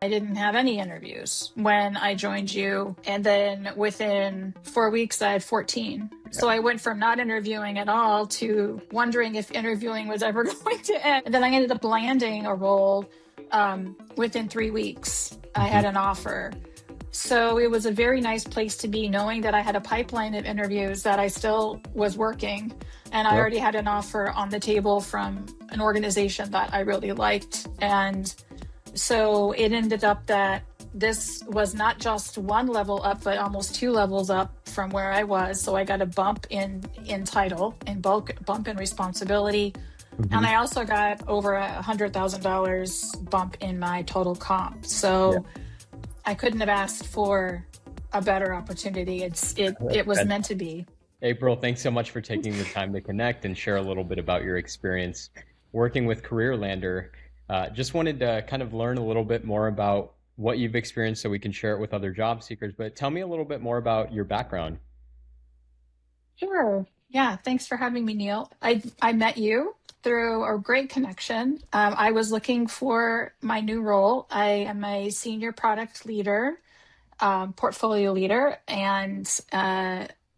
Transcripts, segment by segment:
I didn't have any interviews when I joined you. And then within 4 weeks, I had 14. Yeah. So I went from not interviewing at all to wondering if interviewing was ever going to end. And then I ended up landing a role within 3 weeks. I Mhm. had an offer. So it was a very nice place to be, knowing that I had a pipeline of interviews, that I still was working. And I Yep. already had an offer on the table from an organization that I really liked. And so it ended up that this was not just one level up, but almost two levels up from where I was. So I got a bump in title, in bulk, bump in responsibility, and Mhm. I also got over $100,000 bump in my total comp. Yeah. So I couldn't have asked for a better opportunity. It was That, meant to be. April, thanks so much for taking the time to connect and share a little bit about your experience working with CareerLander. Just wanted to kind of learn a little bit more about what you've experienced so we can share it with other job seekers. But tell me a little bit more about your background. Sure. Yeah. Thanks for having me, Neil. I met you through a great connection. I was looking for my new role. I am a senior product leader, portfolio leader, and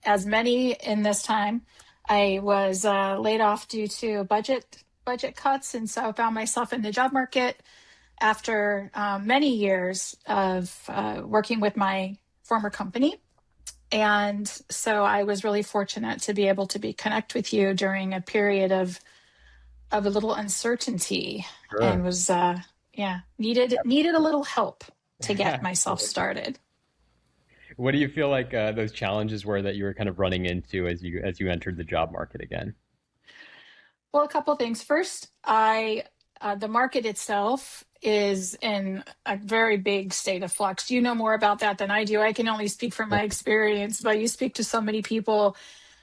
as many in this time, I was laid off due to budget cuts, and so I found myself in the job market after many years of working with my former company. And so I was really fortunate to be able to be connect with you during a period of a little uncertainty, and Sure. was yeah, needed a little help to get myself started. What do you feel like those challenges were that you were kind of running into as you entered the job market again? Well, a couple things. First, I the market itself is in a very big state of flux. You know more about that than I do. I can only speak from my experience, but you speak to so many people.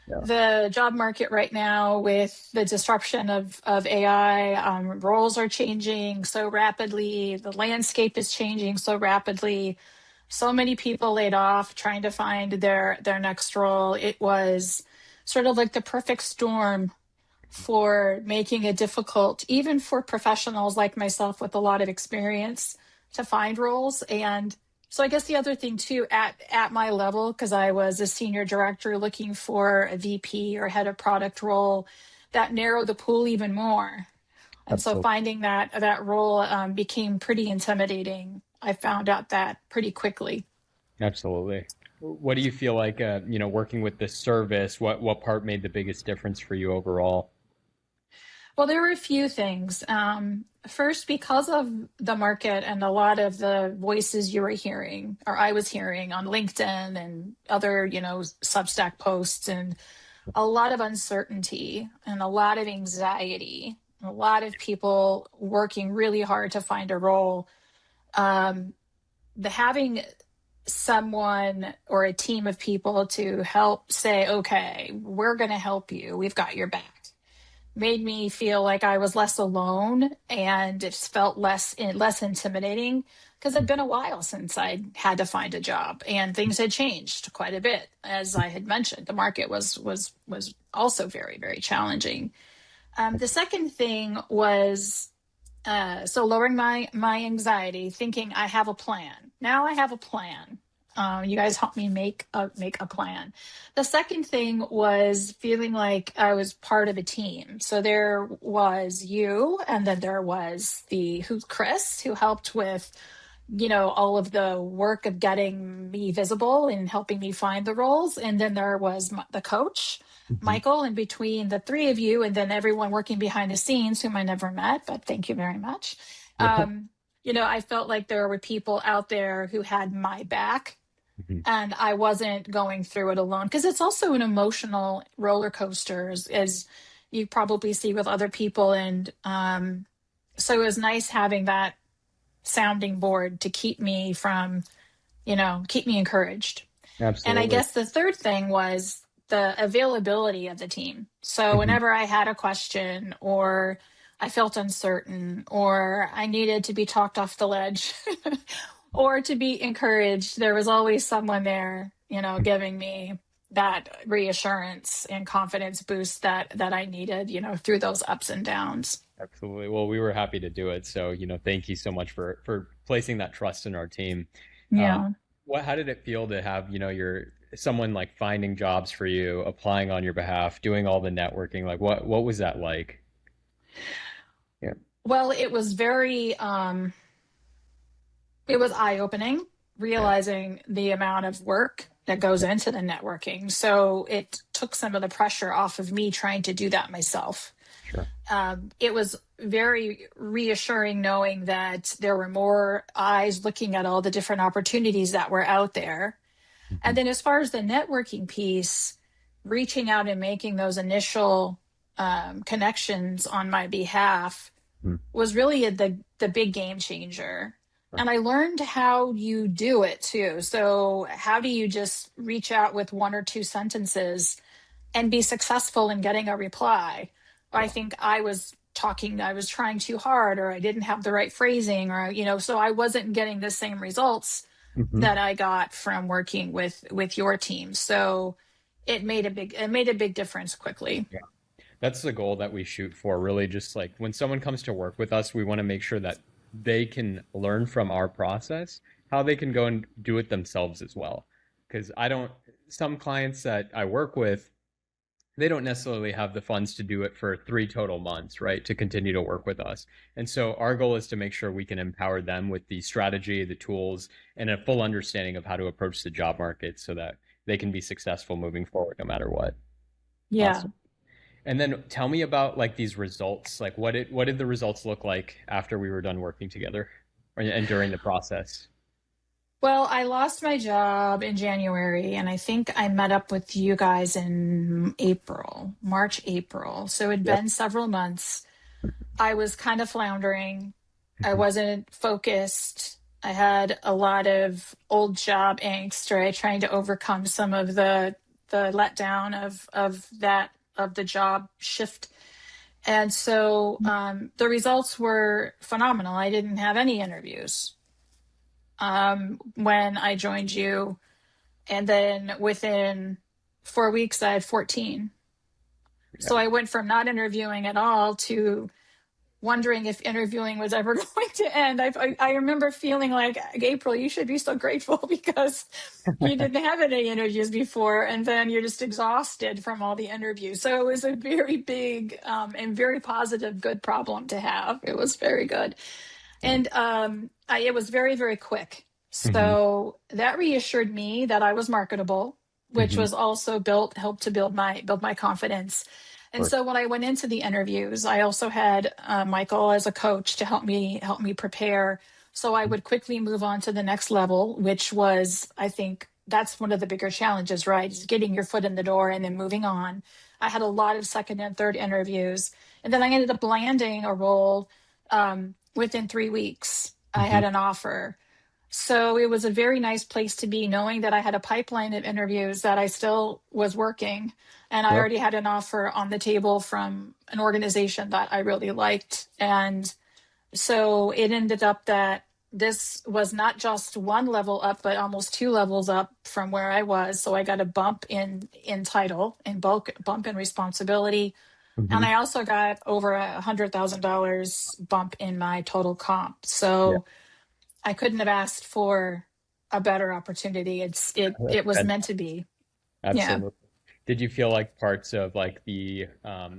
Yeah, The job market right now, with the disruption of AI, roles are changing so rapidly. The landscape is changing so rapidly. So many people laid off trying to find their next role. It was sort of like the perfect storm for making it difficult, even for professionals like myself with a lot of experience, to find roles. And so I guess the other thing too, at my level, because I was a senior director looking for a VP or head of product role, that narrowed the pool even more. And so absolutely. finding that role became pretty intimidating. I found out that pretty quickly. Absolutely. What do you feel like, working with this service, what part made the biggest difference for you overall? Well, there were a few things. First, because of the market and a lot of the voices you were hearing, or I was hearing on LinkedIn and other, Substack posts, and a lot of uncertainty and a lot of anxiety, a lot of people working really hard to find a role. Um, the having someone or a team of people to help say, okay, we're going to help you. We've got your back, made me feel like I was less alone, and it felt less intimidating, because it'd been a while since I had to find a job, and things had changed quite a bit. As I had mentioned, the market was also very, very challenging. The second thing was so lowering my anxiety, thinking I have a plan. Now I have a plan. You guys helped me make a plan. The second thing was feeling like I was part of a team. So there was you, and then there was the who's Chris, who helped with all of the work of getting me visible and helping me find the roles. And then there was the coach, Mhm. Michael, and between the three of you, and then everyone working behind the scenes, whom I never met, but thank you very much. Yeah. Um, I felt like there were people out there who had my back, Mhm. and I wasn't going through it alone, because it's also an emotional roller coaster, as you probably see with other people. And so it was nice having that sounding board to keep me encouraged. And I Absolutely. guess the third thing was the availability of the team. So Mhm. whenever I had a question, or I felt uncertain, or I needed to be talked off the ledge, or to be encouraged, there was always someone there, giving me that reassurance and confidence boost that I needed, through those ups and downs. Absolutely. Well, we were happy to do it. So, thank you so much for placing that trust in our team. Um, Yeah. how did it feel to have, your someone like finding jobs for you, applying on your behalf, doing all the networking? Like what was that like? Yeah. Well, it was eye-opening, Yeah. realizing the amount of work that goes into the networking. So it took some of the pressure off of me trying to do that myself. Sure. It was very reassuring knowing that there were more eyes looking at all the different opportunities that were out there. Hmm. And then, as far as the networking piece, reaching out and making those initial connections on my behalf was really the big game changer. And I learned how you do it too. So, how do you just reach out with one or two sentences and be successful in getting a reply? I Yeah. think I was trying too hard, or I didn't have the right phrasing, or, so I wasn't getting the same results Hmm. that I got from working with your team. So it made a big difference quickly. Yeah. That's the goal that we shoot for, really. Just like when someone comes to work with us, we want to make sure that they can learn from our process, how they can go and do it themselves as well. Because some clients that I work with, they don't necessarily have the funds to do it for 3 total months, right? To continue to work with us. And so our goal is to make sure we can empower them with the strategy, the tools, and a full understanding of how to approach the job market so that they can be successful moving forward no matter what. Yeah. Awesome. And then tell me about like these results. Like what did the results look like after we were done working together and during the process? Well, I lost my job in January, and I think I met up with you guys in April, March, April. So it'd Yep. been several months. I was kind of floundering. I wasn't focused. I had a lot of old job angst, right? Trying to overcome some of the letdown of the job shift. And so the results were phenomenal. I didn't have any interviews when I joined you. And then within 4 weeks, I had 14. Yeah. So I went from not interviewing at all to wondering if interviewing was ever going to end. I remember feeling like, April, you should be so grateful because you didn't have any interviews before, and then you're just exhausted from all the interviews. So it was a very big and very positive, good problem to have. It was very good. And it was very, very quick. Hmm. So that reassured me that I was marketable, which Hmm. was also helped to build my confidence. Of And course. so when I went into the interviews, I also had Michael as a coach to help me prepare. So I would quickly move on to the next level, which was, I think, that's one of the bigger challenges, right? Is getting your foot in the door and then moving on. I had a lot of second and third interviews, and then I ended up landing a role within 3 weeks. I had Hmm. an offer. So it was a very nice place to be, knowing that I had a pipeline of interviews that I still was working. And I Yep. already had an offer on the table from an organization that I really liked. And so it ended up that this was not just one level up, but almost two levels up from where I was. So I got a bump in title, in bulk bump in responsibility. And Hmm. I also got over $100,000 bump in my total comp. Yeah. So I couldn't have asked for a better opportunity. It was meant to be. Yeah. Absolutely. Did you feel like parts of like the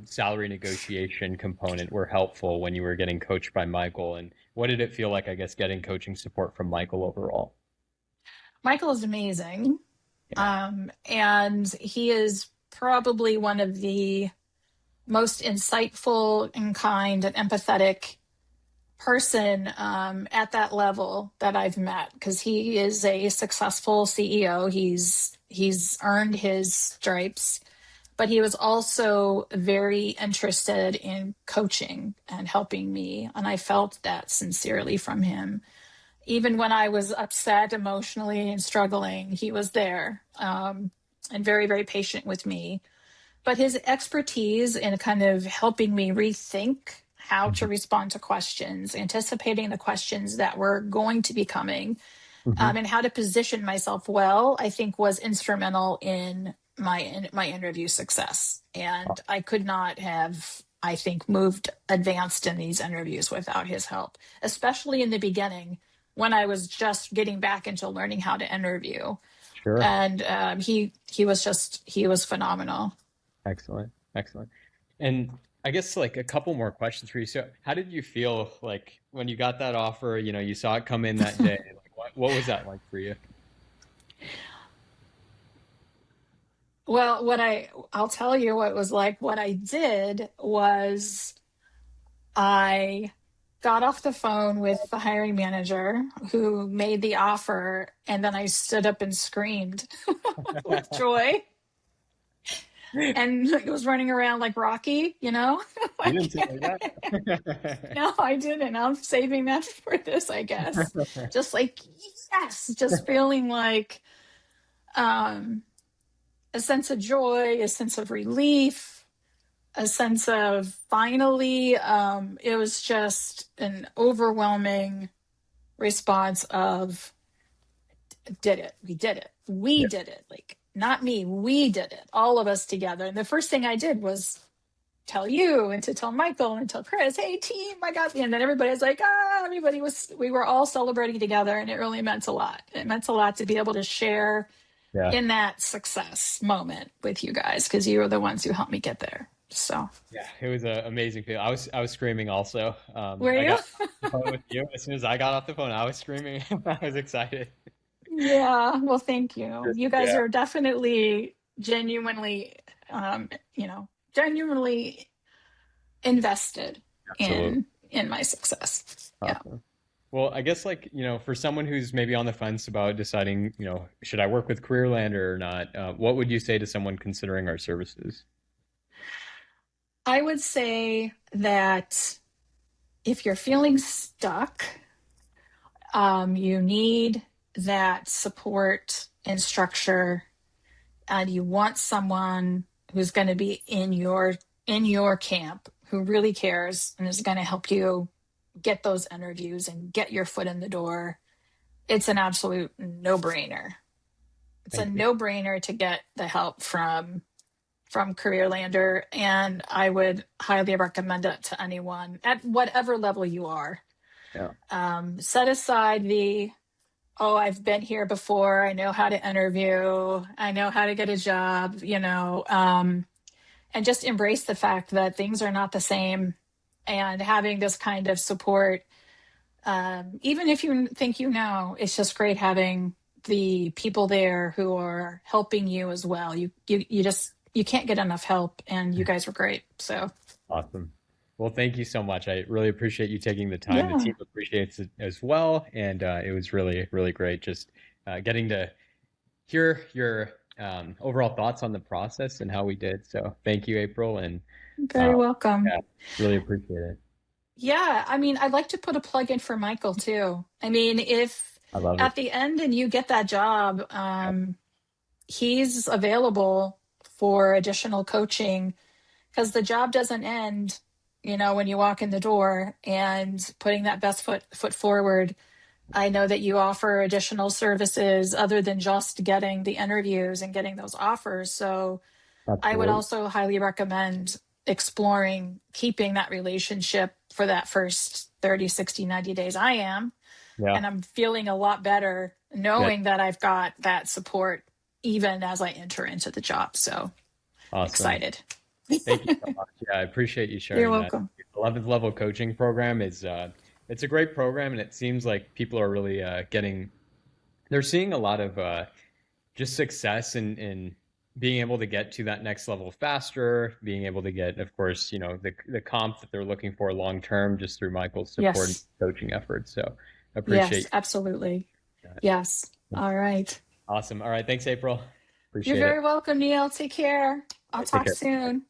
salary negotiation component were helpful when you were getting coached by Michael? And what did it feel like, I guess, getting coaching support from Michael overall? Michael is amazing. Yeah. And he is probably one of the most insightful and kind and empathetic person at that level that I've met, because he is a successful CEO. He's earned his stripes, but he was also very interested in coaching and helping me, and I felt that sincerely from him. Even when I was upset emotionally and struggling, he was there, and very, very patient with me. But his expertise in kind of helping me rethink how to Hmm. respond to questions, anticipating the questions that were going to be coming, Hmm. and how to position myself well, I think was instrumental in my interview success. And I could not have, I think, moved advanced in these interviews without his help, especially in the beginning when I was just getting back into learning how to interview. Sure. And he was phenomenal. Excellent. Excellent. And I guess like a couple more questions for you. So how did you feel like when you got that offer, you saw it come in that day? Like what was that like for you? Well, I'll tell you what it was like. What I did was I got off the phone with the hiring manager who made the offer, and then I stood up and screamed with joy and it was running around like Rocky, You didn't like, say it like that? no, I didn't. I'm saving that for this, I guess. Just like, yes, just feeling like um, a sense of joy, a sense of relief, a sense of finally. It was just an overwhelming response of did it. We did it. We Yeah, did it. Like, not me, we did it. All of us together. And the first thing I did was tell you and to tell Michael and tell Chris, hey team, I got the, and then everybody was like, we were all celebrating together, and it really meant a lot. It meant a lot to be able to share yeah, in that success moment with you guys, because you were the ones who helped me get there. So yeah. It was an amazing feeling. I was screaming also. were I you? got off the phone with you. As soon as I got off the phone, I was screaming. I was excited. Yeah, well, thank you. You guys Yeah, are definitely genuinely, um, genuinely invested absolutely. in my success. Yeah. Awesome. Well, I guess like, for someone who's maybe on the fence about deciding, should I work with Careerlander or not, what would you say to someone considering our services? I would say that if you're feeling stuck, you need that support and structure, and you want someone who's going to be in your camp, who really cares and is going to help you get those interviews and get your foot in the door. It's an absolute no-brainer. It's a Thank you. no-brainer to get the help from Careerlander, and I would highly recommend it to anyone at whatever level you are. Yeah, Set aside the, oh, I've been here before, I know how to interview, I know how to get a job, and just embrace the fact that things are not the same, and having this kind of support, even if you think it's just great having the people there who are helping you as well. You can't get enough help, and you guys were great. So awesome. Well, thank you so much. I really appreciate you taking the time. The yeah, team appreciates it as well. And it was really, really great just getting to hear your overall thoughts on the process and how we did. So thank you, April. And uh, very welcome. yeah, really appreciate it. Yeah, I mean, I'd like to put a plug in for Michael too. I mean, if I love it. at the end and you get that job, he's available for additional coaching, because the job doesn't end, when you walk in the door, and putting that best foot forward. I know that you offer additional services other than just getting the interviews and getting those offers. So I would Absolutely. also highly recommend exploring keeping that relationship for that first 30, 60, 90 days. I am, Yeah. and I'm feeling a lot better Yeah. knowing that I've got that support even as I enter into the job. So Awesome. excited. Thank you so much. Yeah, I appreciate you You're sharing that. welcome. 11th level coaching program is it's a great program, and it seems like people are really getting they're seeing a lot of just success in being able to get to that next level faster, being able to get, of course, the comp that they're looking for long term just through Michael's support and Yes. coaching efforts. So Yes, appreciate absolutely. that. Yes. All right. Awesome. All right. Thanks, April. You're Appreciate it. very welcome, Neil. Take care. All I'll right, take talk care. soon.